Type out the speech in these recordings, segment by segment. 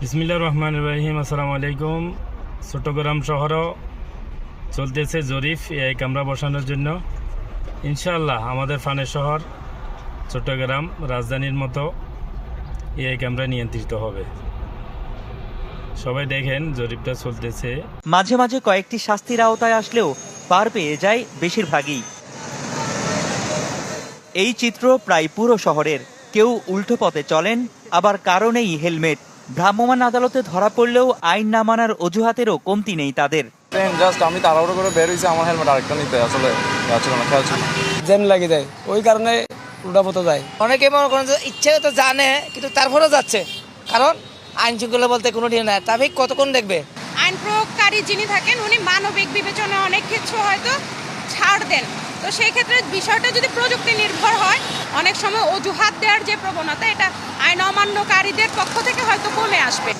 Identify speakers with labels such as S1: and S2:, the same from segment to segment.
S1: বিসমিল্লাহির রহমানির রহিম। আসসালামু আলাইকুম। চট্টগ্রাম শহরও চলতেছে জরিপ এই ক্যামেরা বসানোর জন্য। ইনশাআল্লাহ আমাদের ফানের শহর চট্টগ্রাম রাজধানীর মতো এই ক্যামেরা নিয়ন্ত্রিত হবে। সবাই দেখেন জরিপটা চলতেছে।
S2: মাঝে মাঝে কয়েকটি শাস্তির আওতায় আসলেও পার পেয়ে যায় বেশিরভাগই। এই চিত্র প্রায় পুরো শহরের। কেউ উল্টো পথে চলেন, আবার কারণেই হেলমেট। ভ্রাম্যমাণ আদালতে ধরা পড়লেও আইন না মানার অজুহাতেরও কমতি নেই তাদের।
S3: আমি তাড়াহুড়ো করে বের হয়েছি, আমার হেলমেট আরেকটা নিতে আসলে খেয়াল ছিল
S4: জ্যাম লাগে যায়, ওই কারণে উল্টা পথে যায়।
S5: অনেকে মনে করেন যে ইচ্ছে তো জানে, কিন্তু তারপরেও যাচ্ছে, কারণ আইন শৃঙ্খলা বলতে কোনো ঠিক নাই। ট্রাফিক কতক্ষণ দেখবে?
S6: আইন প্রয়োগকারী যিনি থাকেন উনি মানবিক বিবেচনায় অনেক কিছু হয়তো ছাড় দেন। তো সেই ক্ষেত্রে বিষয়টা যদি প্রযুক্তি নির্ভর হয়, অনেক সময় অজুহাত দেওয়ার যে প্রবণতা, এটা আইন অমান্যকারীদের পক্ষ থেকে হয়তো কমে আসবে।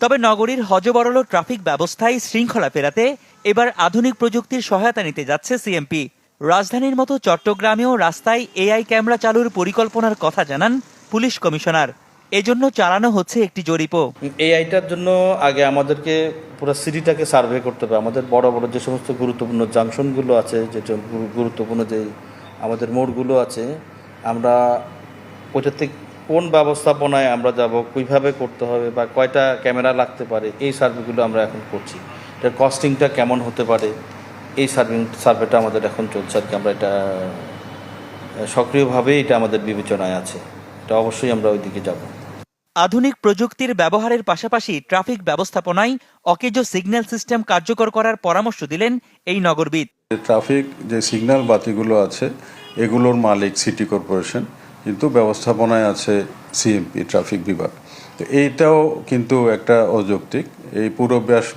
S2: তবে নগরীর হযবরল ট্রাফিক ব্যবস্থায় শৃঙ্খলা ফেরাতে এবার আধুনিক প্রযুক্তির সহায়তা নিতে যাচ্ছে সিএমপি। রাজধানীর মতো চট্টগ্রামেও রাস্তায় এআই ক্যামেরা চালুর পরিকল্পনার কথা জানান পুলিশ কমিশনার। এজন্য চালানো হচ্ছে একটি জরিপও।
S7: এআইটার জন্য আগে আমাদেরকে পুরো সিটিটাকে সার্ভে করতে হবে। আমাদের বড় বড় যে সমস্ত গুরুত্বপূর্ণ জাংশনগুলো আছে, যে গুরুত্বপূর্ণ যে আমাদের মোড়গুলো আছে, আমরা ওইটার থেকে কোন ব্যবস্থাপনায় আমরা যাব, কীভাবে করতে হবে বা কয়টা ক্যামেরা লাগতে পারে, এই সার্ভেগুলো আমরা এখন করছি। এটার কস্টিংটা কেমন হতে পারে, এই সার্ভেটা আমাদের এখন চলছে আর কি। আমরা এটা সক্রিয়ভাবে এটা আমাদের বিবেচনায় আছে, এটা অবশ্যই আমরা ওই দিকে যাব।
S2: আধুনিক প্রযুক্তির ব্যবহারের পাশাপাশি ট্রাফিক ব্যবস্থাপনায় অকেজো সিগন্যাল সিস্টেম কার্যকর করার পরামর্শ দিলেন এই নগরবিদ।
S8: ট্রাফিক যে সিগন্যাল বাতিগুলো আছে এগুলোর মালিক সিটি কর্পোরেশন, কিন্তু ব্যবস্থাপনায় আছে সিএমপি ট্রাফিক বিভাগ। তো এইটাও কিন্তু একটা অযৌক্তিক। এই পুরো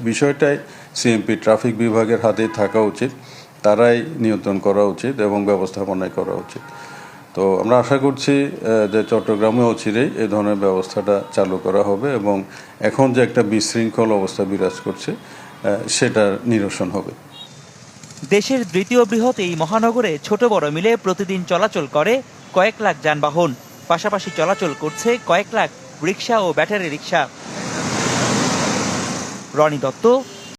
S8: বিষয়টাই সিএমপি ট্রাফিক বিভাগের হাতেই থাকা উচিত, তারাই নিয়ন্ত্রণ করা উচিত এবং ব্যবস্থাপনায় করা উচিত। তো আমরা আশা করছি যে চট্টগ্রামে অচিরেই এই ধরনের ব্যবস্থাটা চালু করা হবে এবং এখন যে একটা বিশৃঙ্খল অবস্থা বিরাজ করছে সেটা নিরসন হবে।
S2: দেশের দ্বিতীয় বৃহৎ এই মহানগরে ছোট বড় মিলে প্রতিদিন চলাচল করে কয়েক লাখ যানবাহন। পাশাপাশি চলাচল করছে কয়েক লাখ রিকশা ও ব্যাটারি রিকশা। রনি দত্ত,